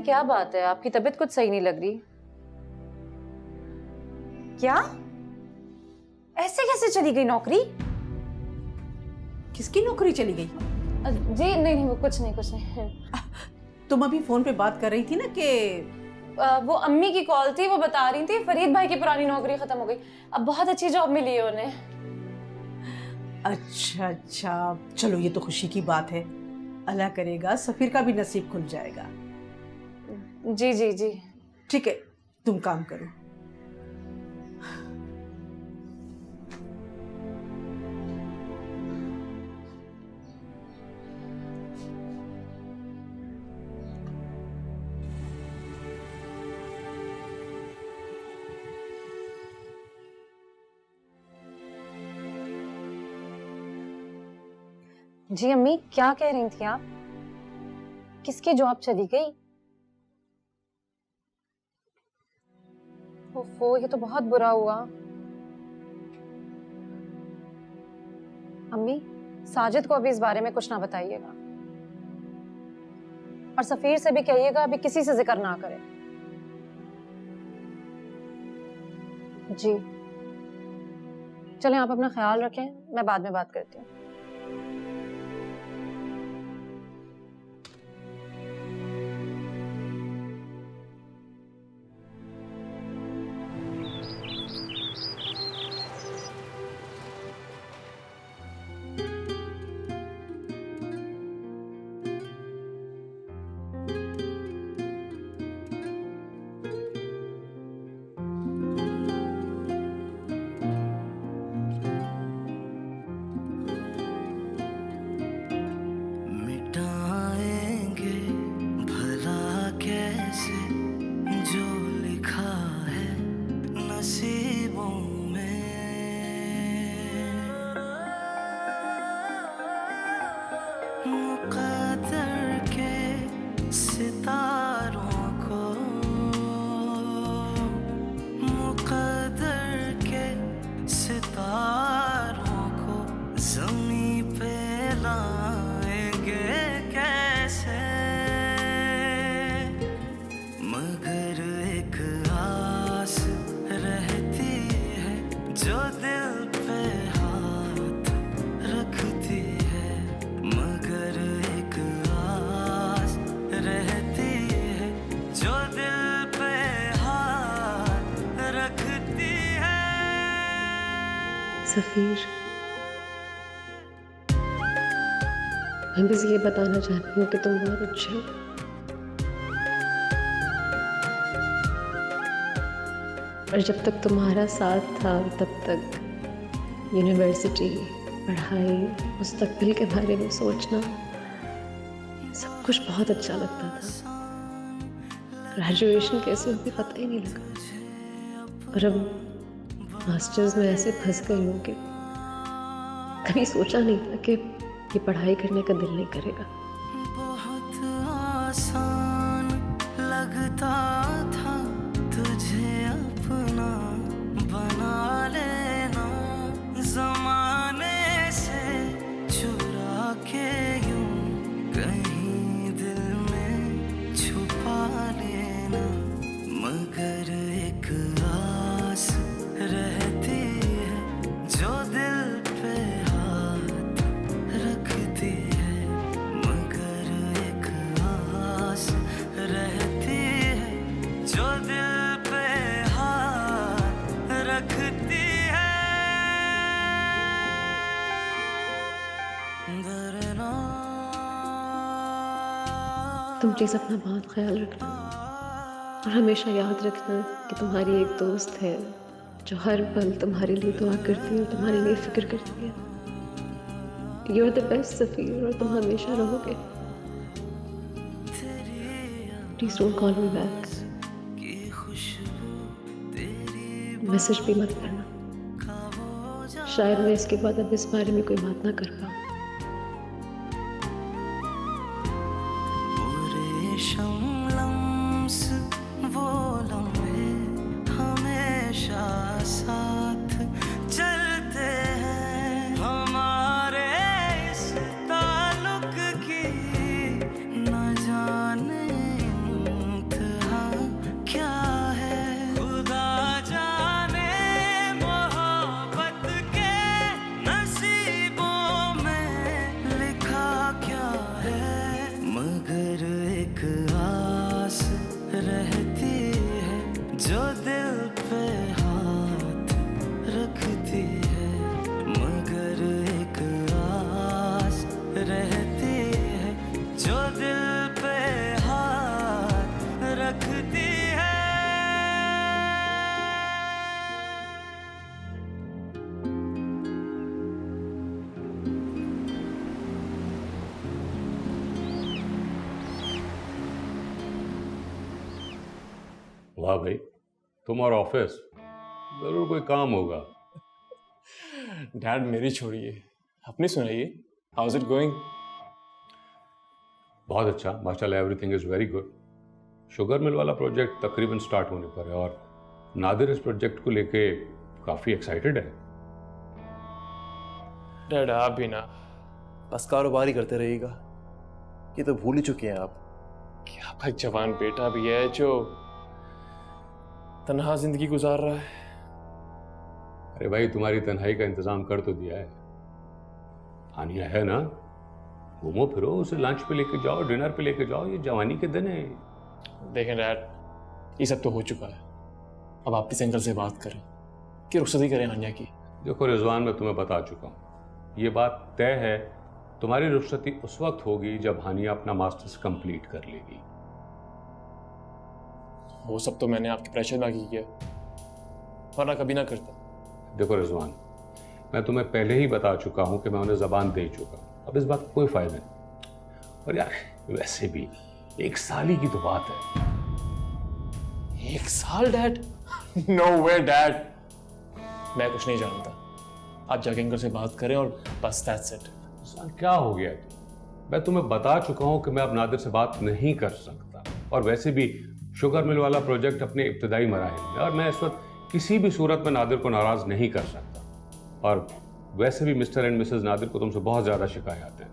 क्या बात है, आपकी तबीयत कुछ सही नहीं लग रही। क्या? ऐसे कैसे चली गई नौकरी? किसकी नौकरी चली गई? जी नहीं नहीं, वो कुछ नहीं। तुम अभी फोन पे बात कर रही थी ना कि वो अम्मी की कॉल थी, वो बता रही थी फरीद भाई की पुरानी नौकरी खत्म हो गई, अब बहुत अच्छी जॉब मिली है उन्हें। अच्छा अच्छा, चलो ये तो खुशी की बात है। अल्लाह करेगा सफीर का भी नसीब खुल जाएगा। जी जी जी। ठीक है, तुम काम करो। जी अम्मी, क्या कह रही थी आप? किसकी जॉब चली गई? ओफो, ये तो बहुत बुरा हुआ। अम्मी, साजिद को अभी इस बारे में कुछ ना बताइएगा, और सफीर से भी कहिएगा अभी किसी से जिक्र ना करे। जी चलें, आप अपना ख्याल रखें, मैं बाद में बात करती हूँ। सफीर, मैं बस ये बताना चाहती हूँ कि तुम बहुत अच्छे हो। और जब तक तुम्हारा साथ था तब तक यूनिवर्सिटी, पढ़ाई, मुस्तकबिल के बारे में सोचना सब कुछ बहुत अच्छा लगता था। ग्रेजुएशन कैसे हुई पता ही नहीं लगा, और अब मास्टर्स में ऐसे फंस गई हूँ कि कभी सोचा नहीं था कि ये पढ़ाई करने का दिल नहीं करेगा। बहुत आसान लगता था तुझे अपना बना लेना, ज़माने से चुरा के यूं कहीं दिल में छुपा लेना, मगर एक आस रहती है जो दिल पे हाथ रखती है, मगर एक आस रहती है जो दिल पे हाथ रखती है। डरना तुम प्लीज़ अपना बहुत ख्याल रखना, और हमेशा याद रखना कि तुम्हारी एक दोस्त है जो हर पल तुम्हारे लिए दुआ करती है और तुम्हारे लिए फिक्र करती है। यू आर द बेस्ट सफीर, और तुम हमेशा रहोगे। Please don't call me back, message भी मत करना, शायद मैं इसके बाद अब इस बारे में कोई बात ना कर पाऊँ। वो लम्हे हमेशा साथ चलते हैं, हमारे इस ताल्लुक की न जाने वाह भाई, तुम और ऑफिस, जरूर कोई काम होगा। डैड मेरी छोड़िए, अपनी सुनाइए, हाउ इज इट गोइंग? बहुत अच्छा माशाल्लाह, everything is very good. Sugar mill वाला प्रोजेक्ट तकरीबन स्टार्ट होने पर है और नादिर इस प्रोजेक्ट को लेके काफी एक्साइटेड है। डैड आप भी ना, बस कारोबार ही करते रहिएगा, ये तो भूल ही चुके हैं आप। कि आपका एक जवान बेटा भी है जो तन्हा जिंदगी गुजार रहा है। अरे भाई, तुम्हारी तन्हाई का इंतजाम कर तो दिया है। हानिया है ना, घूमो फिरो, उसे लंच पे लेके जाओ, डिनर पे लेके जाओ, ये जवानी के दिन है। देखें डैड, ये सब तो हो चुका है, अब आप इस एंगल से बात करें कि रुखसती करें हानिया की। देखो रिजवान, मैं तुम्हें बता चुका हूँ, ये बात तय है, तुम्हारी रुखसती उस वक्त होगी जब हानिया अपना मास्टर्स कंप्लीट कर लेगी। वो सब तो मैंने आपके प्रेशर में आके किया, वरना कभी ना करता। देखो रिजवान, मैं तुम्हें पहले ही बता चुका हूं कि मैं उन्हें जबान दे चुका हूं, अब इस बात का कोई फायदा नहीं। और यार वैसे भी 1 साल ही की तो बात है। 1 साल डैड? नो वे डैड, मैं कुछ नहीं जानता, आप जाके अंकल से बात करें और बस दैट्स इट। रिजवान क्या हो गया है? मैं तुम्हें बता चुका हूं कि मैं अब नादिर से बात नहीं कर सकता, और वैसे भी शुगर मिल वाला प्रोजेक्ट अपने इब्तदाई मराहिल में, और मैं इस वक्त किसी भी सूरत में नादिर को नाराज नहीं कर सकता। और वैसे भी मिस्टर एंड मिसेस नादिर को तुमसे बहुत ज्यादा शिकायत है।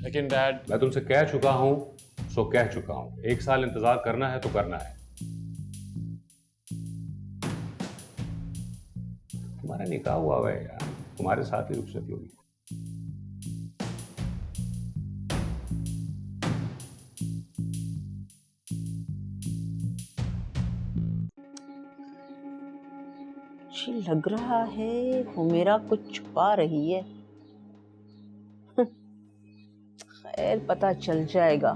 लेकिन डैड, मैं तुमसे कह चुका हूं सो कह चुका हूं, 1 साल इंतजार करना है तो करना है। तुम्हारा निकाह हुआ है यार, तुम्हारे साथ ही रुखसती होगी। जी लग रहा है वो मेरा कुछ छुपा रही है। खैर पता चल जाएगा,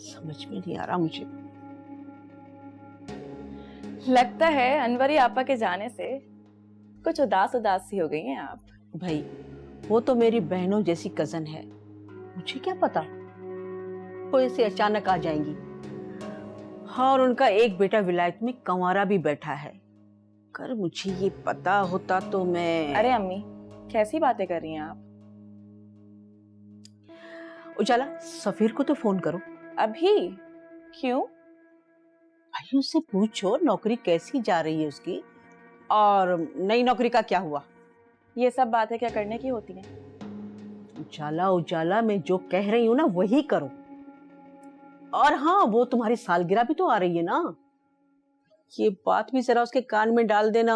समझ में नहीं आ रहा मुझे। लगता है अनवरी आपा के जाने से कुछ उदास उदास सी हो गई हैं आप। भाई वो तो मेरी बहनों जैसी कजन है, मुझे क्या पता वो ऐसे अचानक आ जाएंगी। हाँ, और उनका एक बेटा विलायत में कंवारा भी बैठा है। कर मुझे ये पता होता तो मैं। अरे अम्मी, कैसी बातें कर रही हैं आप? उजाला, सफीर को तो फोन करो। अभी? क्यों? भाई उससे पूछो नौकरी कैसी जा रही है उसकी, और नई नौकरी का क्या हुआ। ये सब बातें क्या करने की होती हैं? उजाला उजाला, मैं जो कह रही हूँ ना वही करो। और हाँ, वो तुम्हारी सालगिरह भी तो आ रही है ना, ये बात भी जरा उसके कान में डाल देना।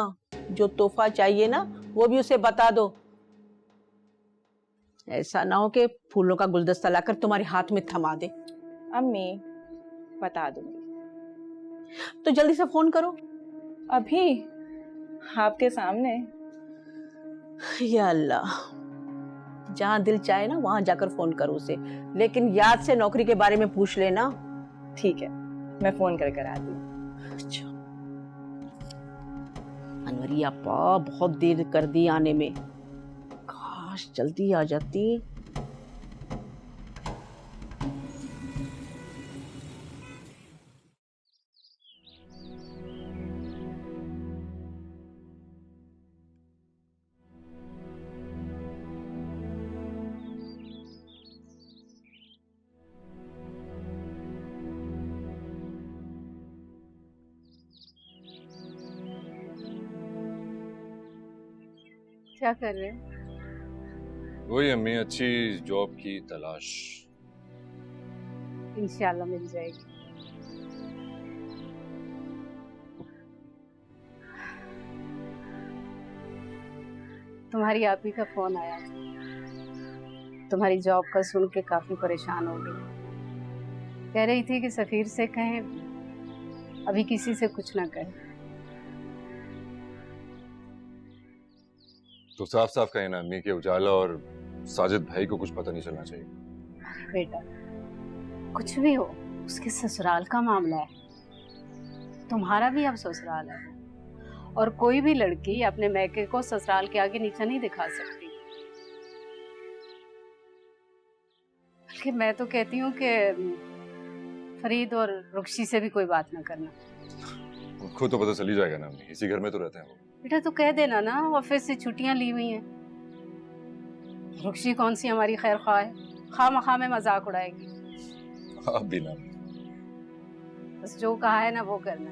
जो तोहफा चाहिए ना वो भी उसे बता दो। ऐसा ना हो कि फूलों का गुलदस्ता लाकर तुम्हारे हाथ में थमा दे। अम्मी, बता दूंगी। तो जल्दी से फोन करो। अभी? आपके सामने? या अल्लाह, जहां दिल चाहे ना वहां जाकर फोन करो उसे, लेकिन याद से नौकरी के बारे में पूछ लेना। ठीक है, मैं फोन कर कर आती हूँ। अच्छा अनवरी आपा, बहुत देर कर दी आने में, काश जल्दी आ जाती। क्या कर रहे हैं? वही अम्मी, अच्छी जॉब की तलाश। इंशाल्लाह मिल जाएगी। तुम्हारी आप ही का फोन आया, तुम्हारी जॉब का सुन के काफी परेशान हो गई। कह रही थी कि सफीर से कहें अभी किसी से कुछ ना कहे। तो साफ साफ कहे ना अम्मी के उजाला और साजिद भाई को कुछ पता नहीं चलना चाहिए। बेटा, कुछ भी हो, उसके ससुराल का मामला है, तुम्हारा भी अब ससुराल है, और कोई भी लड़की अपने मैके को ससुराल के आगे नीचा नहीं दिखा सकती। बल्कि मैं तो कहती हूँ कि फरीद और रुक्शी से भी कोई बात ना करना। उनको तो पता चल ही जाएगा ना अम्मी, इसी घर में तो रहते हैं वो। बेटा तो कह देना ना ऑफिस से छुट्टियां ली हुई हैं। रुक्शी कौन सी हमारी खैर ख्वाह है, खामखा में मजाक उड़ाएगी। आप भी ना। बस जो कहा है ना वो करना।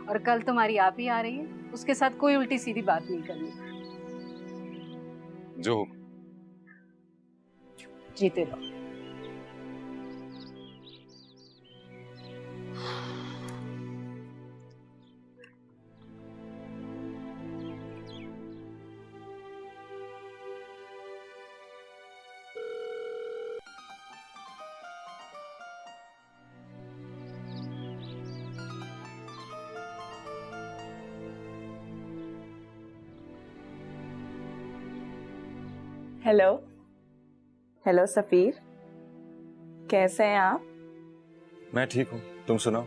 और कल तुम्हारी आप ही आ रही है, उसके साथ कोई उल्टी सीधी बात नहीं करनी। जो जीते रहो। हेलो हेलो सफीर, कैसे हैं आप? मैं ठीक हूँ, तुम सुनाओ।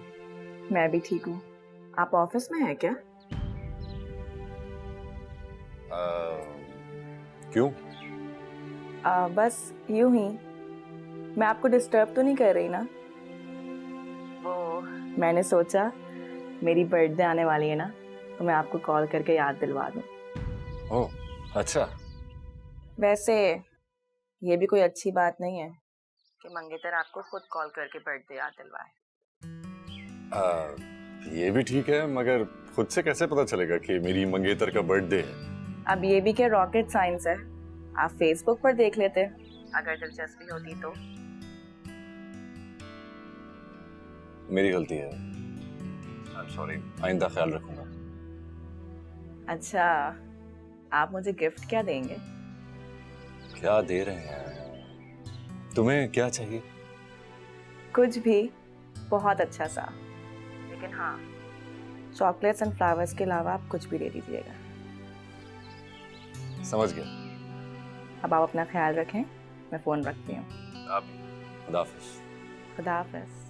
मैं भी ठीक हूँ। आप ऑफिस में हैं क्या? क्यों? बस यूं ही। मैं आपको डिस्टर्ब तो नहीं कर रही ना? वो मैंने सोचा मेरी बर्थडे आने वाली है ना, तो मैं आपको कॉल करके याद दिलवा दूं। ओह अच्छा। वैसे ये भी कोई अच्छी बात नहीं है कि मंगेतर आपको खुद कॉल करके बर्थडे याद दिलवाए। ये भी ठीक है, मगर खुद से कैसे पता चलेगा कि मेरी मंगेतर का बर्थडे है? अब ये भी क्या रॉकेट साइंस है, आप फेसबुक पर देख लेते अगर दिलचस्पी होती तो। मेरी गलती है, आई एम सॉरी, आइंदा ख्याल रखूंगा। अच्छा, आप मुझे गिफ्ट क्या देंगे? क्या दे रहे हैं? तुम्हें क्या चाहिए? कुछ भी, बहुत अच्छा सा, लेकिन हाँ चॉकलेट्स एंड फ्लावर्स के अलावा आप कुछ भी दे दीजिएगा। समझ गया। अब आप अपना ख्याल रखें, मैं फोन रखती हूँ। आप खुदा हाफिज। खुदा हाफिज।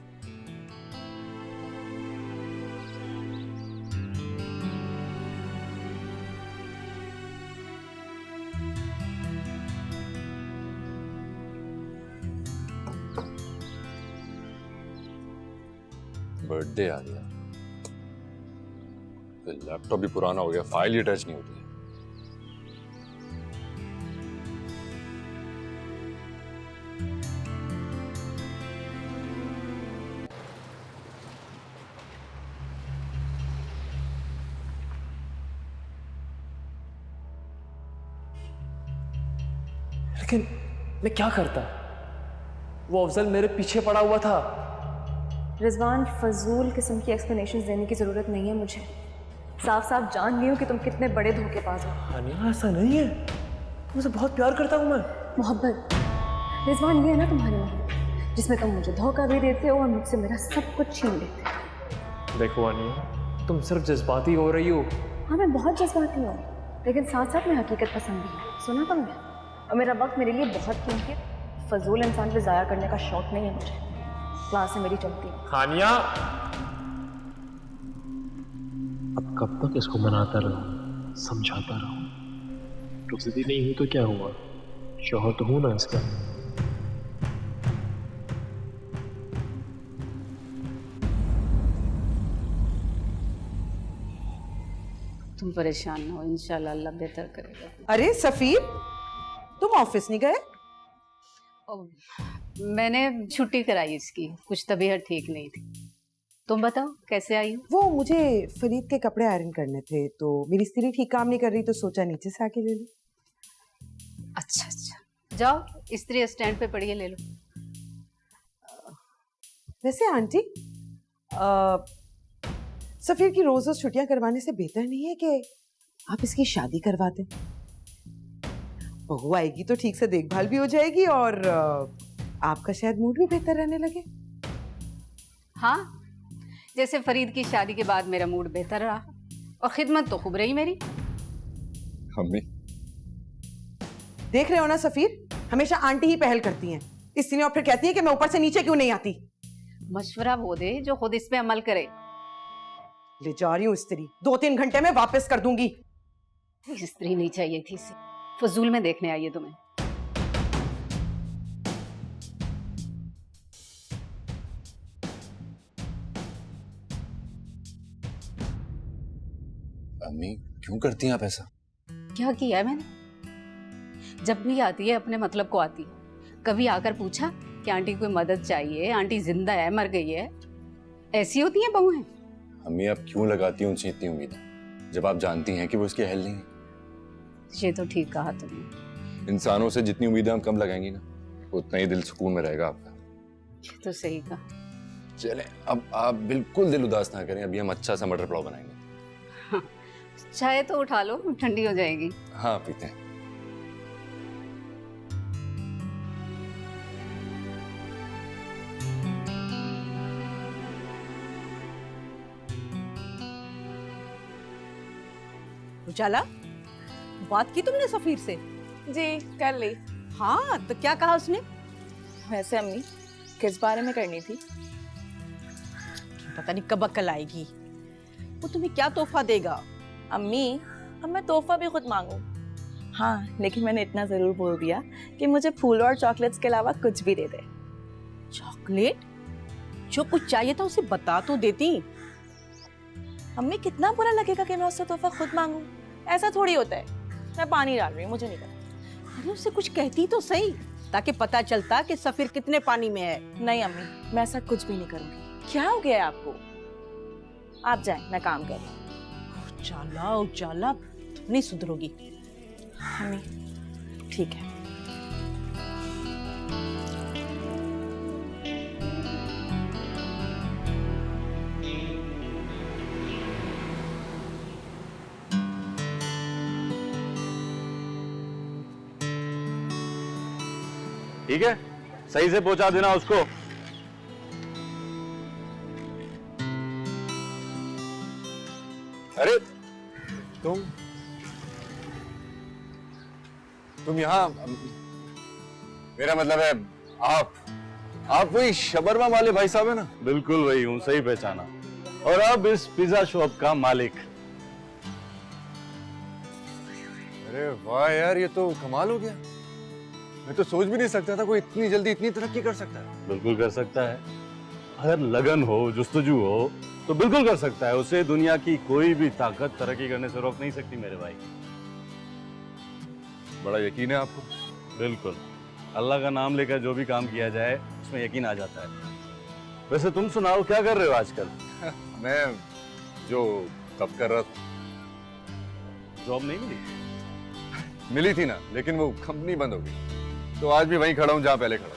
बर्थडे आ गया, तो लैपटॉप भी पुराना हो गया, फाइल ही अटैच नहीं होती है। लेकिन मैं क्या करता? वो अफजल मेरे पीछे पड़ा हुआ था। रिजवान, फजूल किस्म की एक्सप्लेनेशंस देने की ज़रूरत नहीं है मुझे। साफ साफ जान गई हूँ कि तुम कितने बड़े धोखेबाज हो। हानिया ऐसा नहीं है, तुमसे बहुत प्यार करता हूँ मैं। मोहब्बत रिजवान, ये है ना तुम्हारी मोहब्बत, जिसमें तुम मुझे धोखा भी देते हो और मुझसे मेरा सब कुछ छीन लेते हो। देखो हानिया, तुम सिर्फ जज्बाती हो रही हो। हाँ, मैं बहुत जज्बाती हूँ, लेकिन साथ साथ में हकीकत पसंद भी है। सुना तुमने? और मेरा वक्त मेरे लिए बहुत कीमती है। फजूल इंसान पे ज़ाया करने का शौक नहीं है मुझे। क्लास से मेरी चलती है। हानिया, अब कब तक इसको मनाता रहूं, समझाता रहूं? रुखसती नहीं हुई तो क्या हुआ, शौहर तो हूं ना इसका। तुम परेशान ना हो, इंशाल्लाह अल्लाह बेहतर करेगा। अरे सफीर, तुम ऑफिस नहीं गए? मैंने छुट्टी कराई इसकी, कुछ तबीयत ठीक नहीं थी। तुम बताओ कैसे आई हो? वो मुझे फरीद के कपड़े आयरन करने थे, तो मेरी स्त्री ठीक काम नहीं कर रही, तो सोचा नीचे से आके ले लूं। अच्छा अच्छा, जाओ इस्त्री स्टैंड पे पड़ी है, ले लो। वैसे आंटी, सफीर की रोज रोज छुट्टियां करवाने से बेहतर नहीं है कि आप इसकी शादी करवा दें? बहू आएगी तो ठीक से देखभाल भी हो जाएगी और आपका शायद मूड भी बेहतर रहने लगे। हाँ, जैसे फरीद की शादी के बाद मेरा मूड बेहतर रहा और खिदमत तो खूब रही मेरी। अम्मी, देख रहे हो ना सफीर, हमेशा आंटी ही पहल करती हैं, इसलिए और फिर कहती है कि मैं ऊपर से नीचे क्यों नहीं आती। मशवरा वो दे जो खुद इस पे अमल करे। ले जा रही हूँ स्त्री, 2-3 घंटे में वापस कर दूंगी। स्त्री नहीं चाहिए थी इसे, फजूल में देखने आई है तुम्हें। अम्मी क्यों करती हैं आप ऐसा? क्या किया है मैंने? जब भी आती है अपने मतलब को आती है। कभी आकर पूछा कि आंटी कोई मदद चाहिए, आंटी जिंदा है मर गई है? ऐसी होती हैं बहुएं? अम्मी आप क्यों लगाती हैं उनसे इतनी उम्मीदें जब आप जानती हैं कि वो इसके अहल नहीं है? ये तो ठीक कहा तुमने। इंसानों से जितनी उम्मीदें हम कम लगाएंगे ना, उतना ही दिल सुकून में रहेगा आपका। ये तो सही कहा। चलें, अब आप बिल्कुल दिल उदास ना करें, अभी हम अच्छा सा मटर पुलाव बनाएंगे। हाँ, चाय तो उठा लो, ठंडी हो जाएगी। हाँ पीते हैं। उजाला, बात की तुमने सफीर से? जी कर ली। हाँ, तो क्या कहा उसने? वैसे अम्मी किस बारे में करनी थी? पता नहीं कब अक्ल आएगी। वो तुम्हें क्या तोहफा देगा? अम्मी अब मैं तोहफा भी खुद मांगू? हाँ, लेकिन मैंने इतना जरूर बोल दिया कि मुझे फूल और चॉकलेट्स के अलावा कुछ भी दे दे। चॉकलेट? जो कुछ चाहिए था उसे बता तो देती। अम्मी कितना बुरा लगेगा कि मैं उससे तोहफा खुद मांगू? ऐसा थोड़ी होता है। मैं पानी डाल रही हूँ, मुझे नहीं पता। अरे उसे कुछ कहती तो सही, ताकि पता चलता कि सफीर कितने पानी में है। नहीं अम्मी, मैं ऐसा कुछ भी नहीं करूंगी। क्या हो गया है आपको? आप जाएं, मैं काम कर रही हूँ। उजाला उजाला, तुम नहीं सुधरोगी। अम्मी ठीक है। ठीक है, सही से पहुंचा देना उसको। अरे तुम यहाँ, मेरा मतलब है आप वही शबरमा वाले भाई साहब है ना? बिल्कुल वही हूँ, सही पहचाना। और अब इस पिज्जा शॉप का मालिक। अरे वाह यार, ये तो कमाल हो गया। मैं तो सोच भी नहीं सकता था कोई इतनी जल्दी इतनी तरक्की कर सकता है। बिल्कुल कर सकता है, अगर लगन हो, जुस्तजू हो तो बिल्कुल कर सकता है। उसे दुनिया की कोई भी ताकत तरक्की करने से रोक नहीं सकती मेरे भाई। बड़ा यकीन है आपको? बिल्कुल, अल्लाह का नाम लेकर जो भी काम किया जाए उसमें यकीन आ जाता है। वैसे तुम सुनाओ, क्या कर रहे हो आजकल? मैं जो तब कर रहा था। जॉब नहीं मिली? मिली थी ना, लेकिन वो कंपनी बंद हो गई, तो आज भी वहीं खड़ा हूँ जहाँ पहले खड़ा था।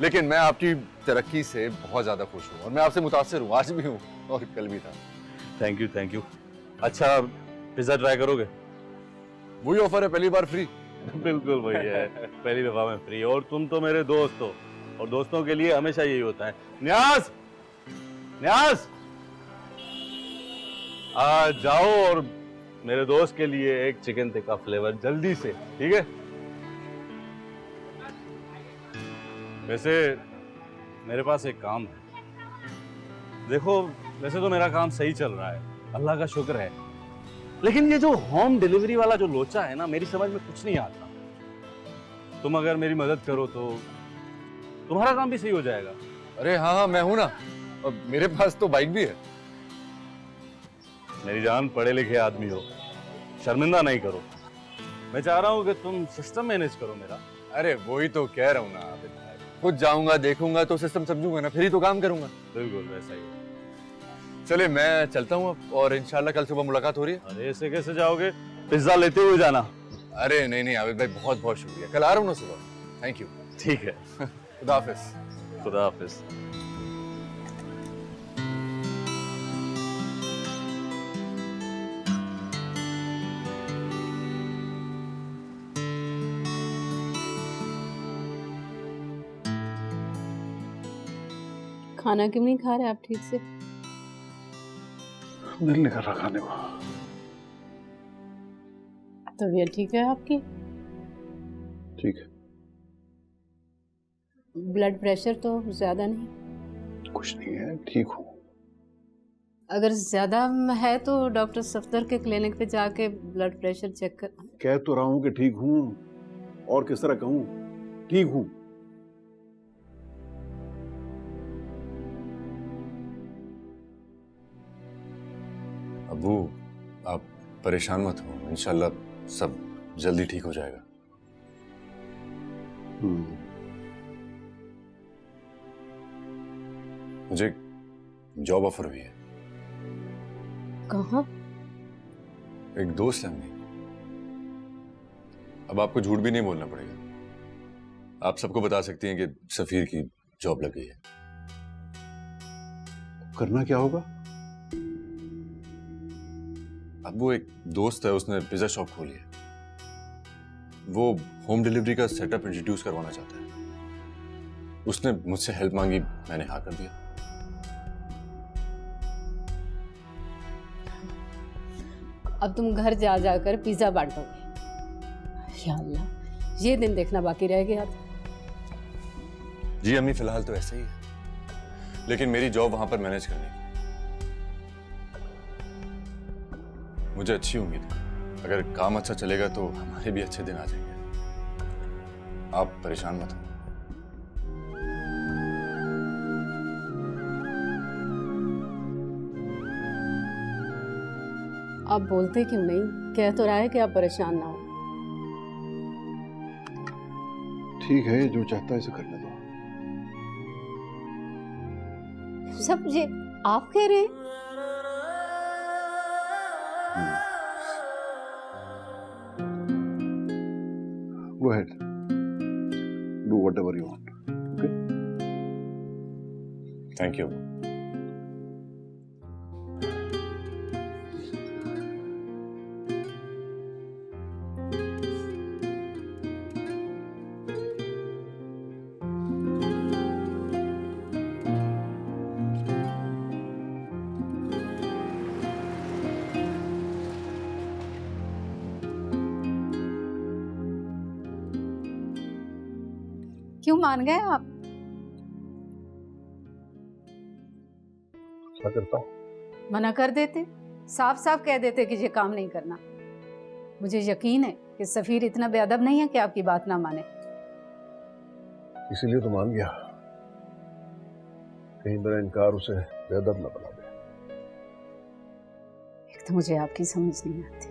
लेकिन मैं आपकी तरक्की से बहुत ज्यादा खुश हूँ और मैं आपसे मुतासिर हूँ, आज भी हूँ और कल भी था। Thank you thank you. अच्छा, पिज्जा ट्राई करोगे? वही ऑफर है, पहली बार फ्री। बिल्कुल वही है, पहली दफा में फ्री। और तुम तो मेरे दोस्त हो, और दोस्तों के लिए हमेशा यही होता है। न्याज, न्याज, आ जाओ और मेरे दोस्त के लिए एक चिकन टिक्का फ्लेवर जल्दी से, ठीक है? वैसे मेरे पास एक काम है। देखो, वैसे तो मेरा काम सही चल रहा है, अल्लाह का शुक्र है, लेकिन ये जो होम डिलीवरी वाला जो लोचा है ना, मेरी समझ में कुछ नहीं आता। तुम अगर मेरी मदद करो तो तुम्हारा काम भी सही हो जाएगा। अरे हाँ हाँ, मैं हूं ना, और मेरे पास तो बाइक भी है। मेरी जान, पढ़े लिखे आदमी हो, शर्मिंदा नहीं करो। मैं चाह रहा हूँ कि तुम सिस्टम मैनेज करो मेरा। अरे वही तो कह रहा हूँ ना, खुद जाऊंगा, देखूंगा तो सिस्टम समझूंगा ना, फिर ही तो काम करूंगा। बिल्कुल वैसा ही। चले मैं चलता हूँ अब, और इंशाल्लाह कल सुबह मुलाकात हो रही है। अरे ऐसे कैसे जाओगे? पिज्जा लेते हुए जाना। अरे नहीं नहीं आबिद भाई, बहुत बहुत शुक्रिया, कल आ रहा हूँ ना सुबह। Thank you. ठीक है। खुदा हाफिज। खुदा हाफिज। खाना क्यों नहीं खा रहे आप ठीक से? दिल नहीं कर रहा खाने को। तबीयत ठीक है आपकी? ठीक है। ब्लड प्रेशर तो ज्यादा नहीं? कुछ नहीं है, ठीक हूँ। अगर ज्यादा है तो डॉक्टर सफदर के क्लिनिक पे जाके ब्लड प्रेशर चेक कर। कह तो रहा हूँ कि ठीक हूँ, और किस तरह कहूँ? ठीक हूँ। अबू, आप परेशान मत हो, इंशाल्लाह सब जल्दी ठीक हो जाएगा। मुझे जॉब ऑफर हुई है। कहाँ? एक दोस्त है अम्मी। अब आपको झूठ भी नहीं बोलना पड़ेगा, आप सबको बता सकती हैं कि सफीर की जॉब लग गई है। करना क्या होगा? अब वो एक दोस्त है, उसने पिज्जा शॉप खोली है। वो होम डिलीवरी का सेटअप इंट्रोड्यूस करवाना चाहता है। उसने मुझसे हेल्प मांगी, मैंने हाँ कर दिया। अब तुम घर जा जाकर पिज्जा बांटोगे। या अल्लाह, ये दिन देखना बाकी रह गया था। जी अम्मी, फिलहाल तो ऐसे ही है, लेकिन मेरी जॉब वहां पर मैनेज करने की। मुझे अच्छी उम्मीद है, अगर काम अच्छा चलेगा तो हमारे भी अच्छे दिन आ जाएंगे। आप परेशान मत हो। आप बोलते क्यों नहीं? कह तो रहा है कि आप परेशान ना हो। ठीक है, जो चाहता है इसे करने दो। सब ये आप कह रहे हैं? Go ahead. Do whatever you want. Okay? Thank you. क्यों मान गए आप? क्या करता हूँ? मना कर देते, साफ साफ कह देते कि ये काम नहीं करना। मुझे यकीन है कि सफीर इतना बेअदब नहीं है कि आपकी बात ना माने। इसीलिए तो मान गया, कहीं मेरा इनकार उसे बेअदब न बना दे। एक तो मुझे आपकी समझ नहीं आती।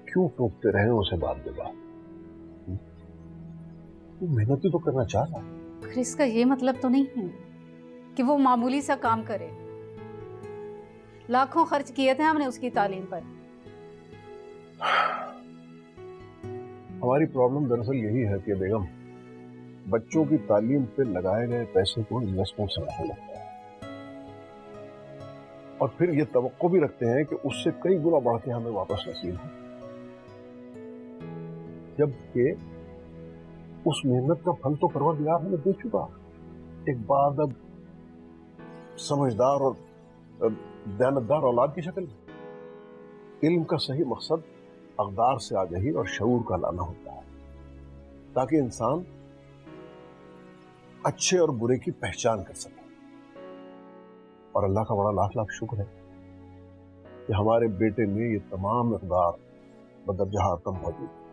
क्यों टोकते रहे उसे बात बे बात? वो मेहनत भी तो करना चाह रहा है। फिर इसका ये मतलब तो नहीं है कि वो मामूली सा काम करे। लाखों खर्च किए थे हमने उसकी तालीम पर। हमारी प्रॉब्लम दरअसल यही है कि बेगम, बच्चों की तालीम पे लगाए गए पैसे को इन्वेस्टमेंट समझने लगता है और फिर ये तवक्को भी रखते हैं कि उससे कई गुना बढ़ के हमें वापस नसीब हो, जबकि उस मेहनत का फल तो परवरदिगार हमें दे चुका। एक बादब समझदार और दयानतदार औलाद की शक्ल में। इल्म का सही मकसद अक़दार से आगाही और शऊर का लाना होता है, ताकि इंसान अच्छे और बुरे की पहचान कर सके। और अल्लाह का बड़ा लाख लाख शुक्र है कि हमारे बेटे में ये तमाम इक़दार बदरजा आतम मौजूद है।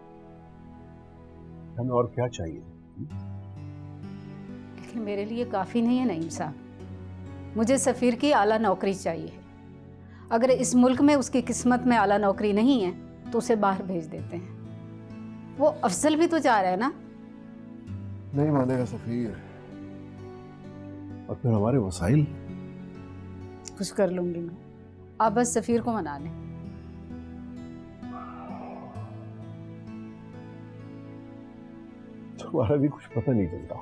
हमें और क्या चाहिए? लेकिन मेरे लिए काफी नहीं है नईम साहब। मुझे सफीर की आला नौकरी चाहिए। अगर इस मुल्क में उसकी किस्मत में आला नौकरी नहीं है तो उसे बाहर भेज देते हैं। वो अफजल भी तो जा रहा है ना। नहीं मानेगा सफीर, और फिर हमारे वसाइल। कुछ कर लूंगी मैं, आप बस सफीर को मना लें। तुम्हारा भी कुछ पता नहीं चलता।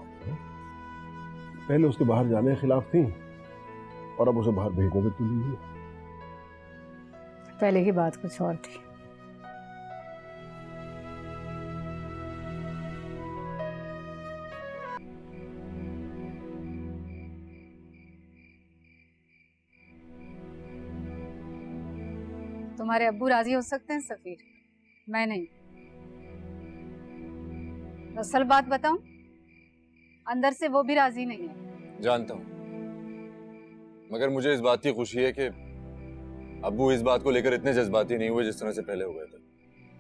पहले उसके बाहर जाने के खिलाफ थी और अब उसे बाहर भेजने में तुली हुई। पहले की बात कुछ और थी। तुम्हारे अब्बू राजी हो सकते हैं सफीर, मैं नहीं। असल बात बताऊं, अंदर से वो भी राजी नहीं है। जानता हूं, मगर मुझे इस बात की खुशी है कि अब्बू इस बात को लेकर इतने जज्बाती नहीं हुए जिस तरह से पहले हो गए थे।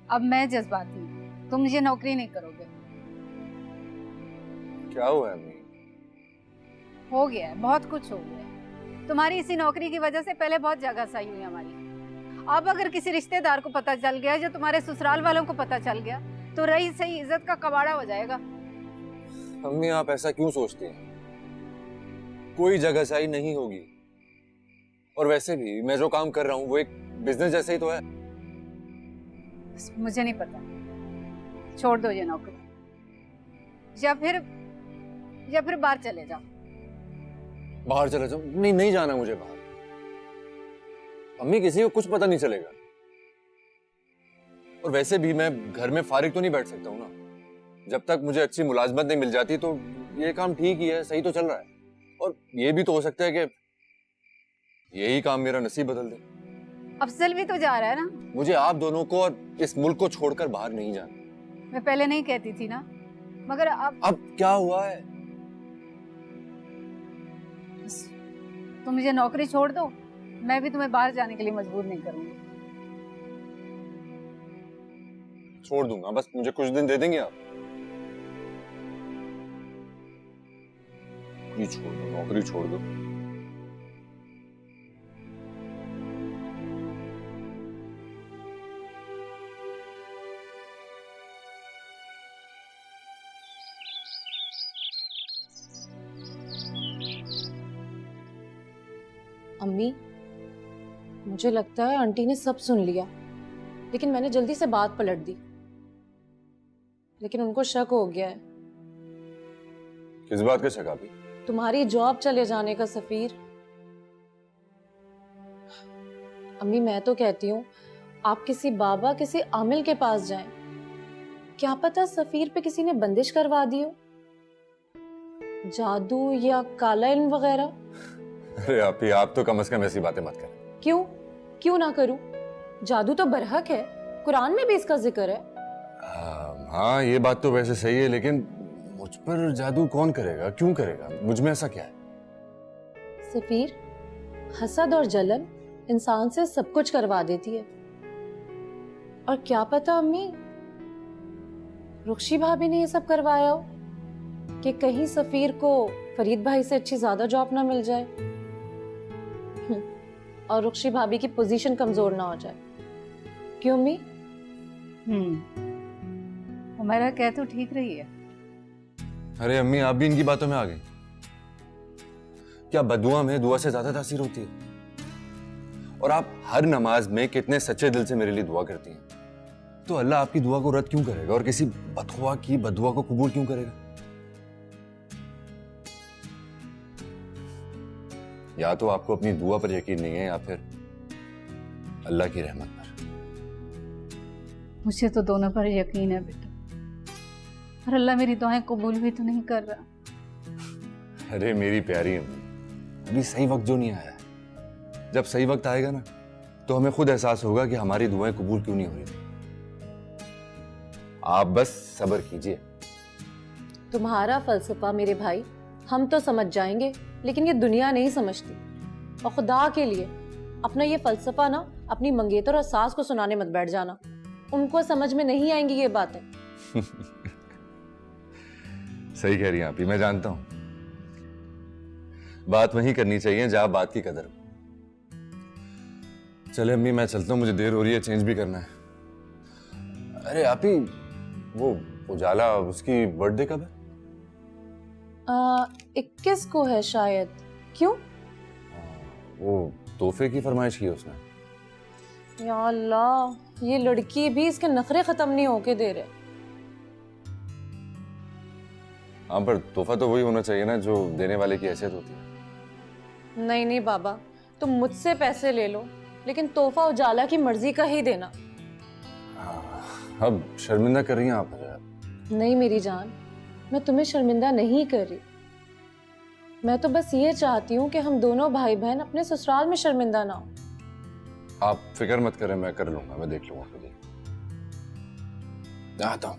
अब मैं जज्बाती हूं, तुम ये नौकरी नहीं करोगे। क्या हुआ है अम्मी? हो गया है, बहुत कुछ हो गया है। तुम्हारी इसी नौकरी की वजह से पहले बहुत जगहसाई हुई हमारी। अब अगर किसी रिश्तेदार को पता चल गया, जो तुम्हारे ससुराल वालों को पता चल गया, तो रही सही इज्जत का कबाड़ा हो जाएगा। अम्मी आप ऐसा क्यों सोचती हैं? कोई जगहसाई नहीं होगी। और वैसे भी मैं जो काम कर रहा हूँ वो एक बिजनेस जैसा ही तो है। मुझे नहीं पता, छोड़ दो ये नौकरी, या फिर बाहर चले जाओ। बाहर चले जाओ? नहीं, नहीं जाना मुझे बाहर। अम्मी किसी को कुछ पता नहीं चलेगा। और वैसे भी मैं घर में फारिग तो नहीं बैठ सकता हूँ ना। जब तक मुझे अच्छी मुलाजमत नहीं मिल जाती तो ये काम ठीक ही है, सही तो चल रहा है। और ये भी तो हो सकता है कि यही काम मेरा नसीब बदल दे। अफजल भी तो जा रहा है ना। मुझे आप दोनों को और इस मुल्क को छोड़कर बाहर नहीं जाना। मैं पहले नहीं कहती थी ना, मगर अब क्या हुआ है? तुम मुझे नौकरी छोड़ दो, मैं भी तुम्हें बाहर जाने के लिए मजबूर नहीं करूंगी। छोड़ दूंगा, बस मुझे कुछ दिन दे देंगे आप? ये छोड़ दो, नौकरी छोड़ दो। अम्मी, मुझे लगता है आंटी ने सब सुन लिया, लेकिन मैंने जल्दी से बात पलट दी। लेकिन उनको शक हो गया है। किस बात का शक आपकी? तुम्हारी जॉब चले जाने का सफीर। अम्मी मैं तो कहती हूँ आप किसी बाबा, किसी आमिल के पास जाएं। क्या पता सफीर पे किसी ने बंदिश करवा दी हो, जादू या काला इल्म वगैरह। अरे आप तो कम से कम ऐसी बातें मत करें। क्यों ना करूं? जादू तो बरहक है, कुरान में भी इसका जिक्र है। हाँ ये बात तो वैसे सही है, लेकिन मुझ पर जादू कौन करेगा, क्यों करेगा? मुझ में ऐसा क्या है? सफीर, हसद और जलन इंसान से सब कुछ करवा देती है। और क्या पता अम्मी रुखशी भाभी ने ये सब करवाया हो कि कहीं सफीर को फरीद भाई से अच्छी ज्यादा जॉब ना मिल जाए और रुखशी भाभी की पोजीशन कमजोर ना हो जाए। क्यों अम्मी? हमारा कह तो ठीक रही है। अरे अम्मी आप भी इनकी बातों में आ गई। क्या बदुआ में दुआ से ज्यादा तासीर होती है? और आप हर नमाज में कितने सच्चे दिल से मेरे लिए दुआ करती हैं, तो अल्लाह आपकी दुआ को रद्द क्यों करेगा और किसी बदखुआ की बदुआ को कबूल क्यों करेगा? या तो आपको अपनी दुआ पर यकीन नहीं है या फिर अल्लाह की रहमत पर। मुझे तो दोनों पर यकीन है बेटा, और अल्लाह मेरी दुआएं कबूल भी तो नहीं कर रहा। अरे मेरी प्यारी अम्मी, अभी सही वक्त जो नहीं आया है। जब सही वक्त आएगा ना तो हमें खुद एहसास होगा कि हमारी दुआएं कबूल क्यों नहीं हो रही। आप बस सब्र कीजिए। तुम्हारा फलसफा मेरे भाई हम तो समझ जाएंगे, लेकिन ये दुनिया नहीं समझती। और खुदा के लिए अपना ये फलसफा ना अपनी मंगेतर और सास को सुनाने मत बैठ जाना, उनको समझ में नहीं आएंगी ये बातें। सही कह रही हैं आप ही, मैं जानता हूं। बात वहीं करनी चाहिए जहां बात की कदर हो। चले अम्मी मैं चलता हूं, मुझे देर हो रही है, चेंज भी करना है। अरे आप ही वो उजाला, उसकी बर्थडे कब है? 21 को है शायद। क्यों? वो तोहफे की फरमाइश की उसने। या अल्लाह, ये लड़की भी इसके नखरे खत्म नहीं होके दे रहे। हाँ पर तोहफा तो वही होना चाहिए ना जो देने वाले की हैसियत होती है। नहीं नहीं बाबा, तुम मुझसे पैसे ले लो, लेकिन तोहफा उजाला की मर्जी का ही देना। अब शर्मिंदा कर रही हैं आप। नहीं मेरी जान, मैं तुम्हें शर्मिंदा नहीं कर रही। मैं तो बस ये चाहती हूँ कि हम दोनों भाई बहन अपने ससुराल में शर्मिंदा ना हो। आप फिक्र मत करें, मैं कर लूंगा, मैं देख लूंगा खुद ही। आता हूं।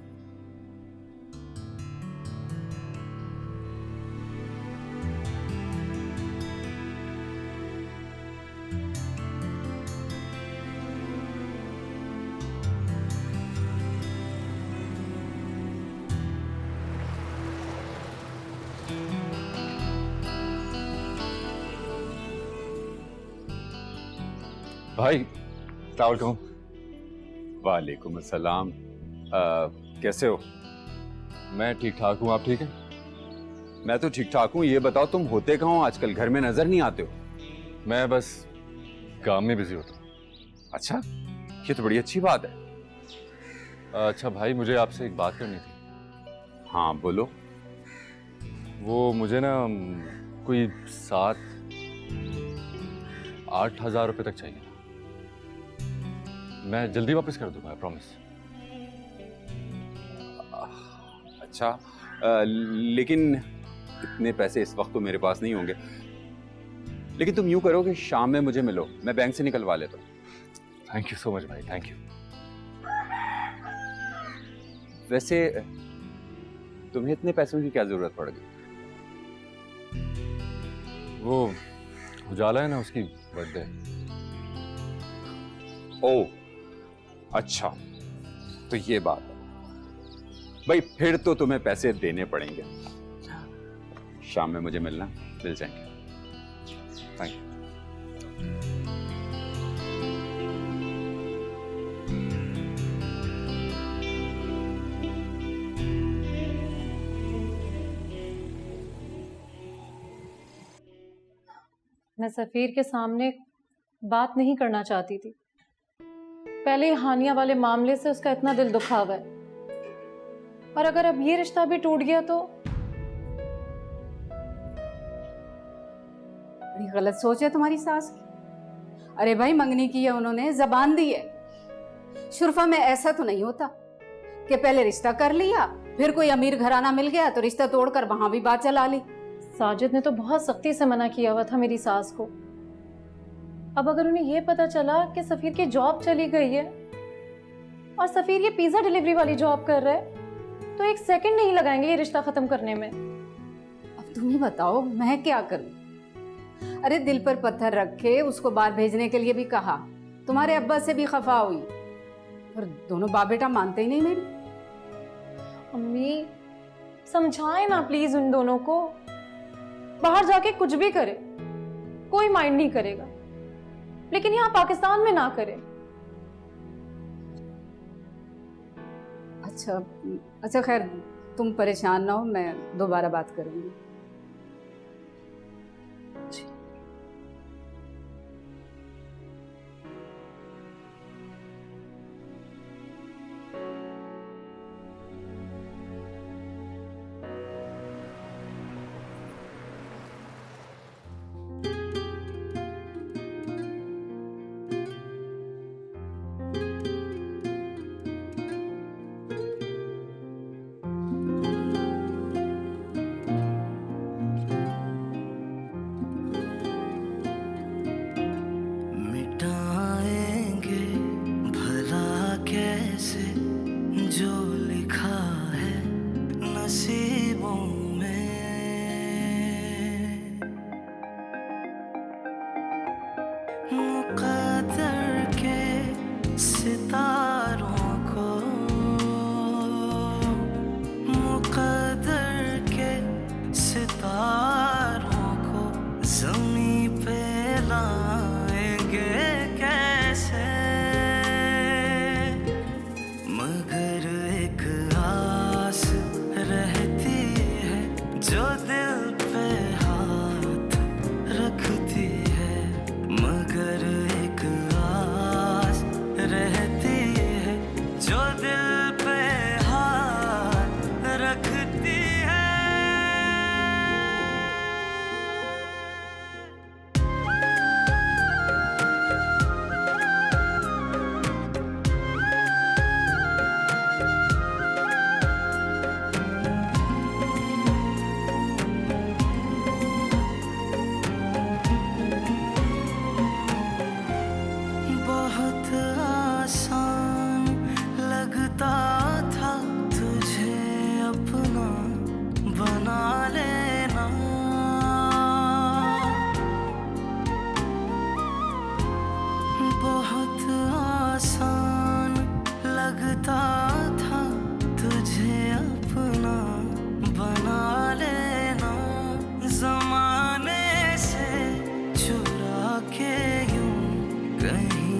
भाई अस्सलाम वालेकुम अस्सलाम। कैसे हो? मैं ठीक ठाक हूँ, आप ठीक हैं? मैं तो ठीक ठाक हूँ। ये बताओ तुम होते कहाँ हो आजकल, घर में नजर नहीं आते हो? मैं बस काम में बिजी होता हूँ। अच्छा, ये तो बड़ी अच्छी बात है। अच्छा भाई, मुझे आपसे एक बात करनी थी। हाँ बोलो। वो मुझे ना कोई 7-8 हज़ार रुपये तक चाहिए। मैं जल्दी वापस कर दूंगा, प्रॉमिस। अच्छा, लेकिन इतने पैसे इस वक्त तो मेरे पास नहीं होंगे। लेकिन तुम यूं करो कि शाम में मुझे मिलो, मैं बैंक से निकलवा लेता हूँ। थैंक यू सो मच भाई, थैंक यू। वैसे तुम्हें इतने पैसों की क्या जरूरत पड़ गई? वो उजाला है ना, उसकी बर्थडे। ओह अच्छा, तो ये बात है भाई, फिर तो तुम्हें पैसे देने पड़ेंगे। शाम में मुझे मिलना, मिल जाएंगे। Thank you. मैं सफ़ीर के सामने बात नहीं करना चाहती थी। पहले हानिया वाले मामले से उसका इतना दिल दुखा हुआ है, और अगर अब ये रिश्ता भी टूट गया तो। बड़ी गलत सोच है तुम्हारी सास की। अरे भाई, मंगनी की है उन्होंने, जबान दी है। शुरफा में ऐसा तो नहीं होता कि पहले रिश्ता कर लिया, फिर कोई अमीर घराना मिल गया तो रिश्ता तोड़कर वहां भी बात चला ली। साजिद ने तो बहुत सख्ती से मना किया हुआ था मेरी सास को। अब अगर उन्हें यह पता चला कि सफ़ीर की जॉब चली गई है और सफ़ीर ये पिज्जा डिलीवरी वाली जॉब कर रहा है, तो एक सेकंड नहीं लगाएंगे ये रिश्ता खत्म करने में। अब तुम ही बताओ मैं क्या करूं? अरे दिल पर पत्थर रख के उसको बाहर भेजने के लिए भी कहा, तुम्हारे अब्बा से भी खफा हुई, पर दोनों बाप बेटा मानते ही नहीं मेरी। अम्मी समझाएं ना प्लीज उन दोनों को। बाहर जाके कुछ भी करे, कोई माइंड नहीं करेगा, लेकिन यहाँ पाकिस्तान में ना करे। अच्छा खैर, तुम परेशान ना हो, मैं दोबारा बात करूंगी। जमाने से चुरा के यूं कहीं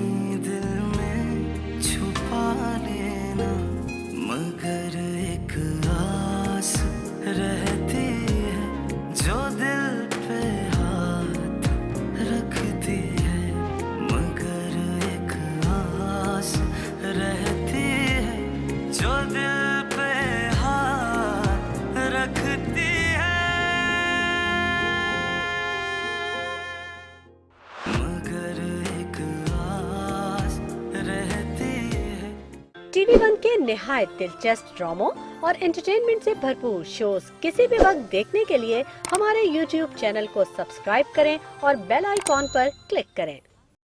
टीवी वन के निहायत दिलचस्प ड्रामों और एंटरटेनमेंट से भरपूर शोज किसी भी वक्त देखने के लिए हमारे YouTube चैनल को सब्सक्राइब करें और बेल आइकॉन पर क्लिक करें।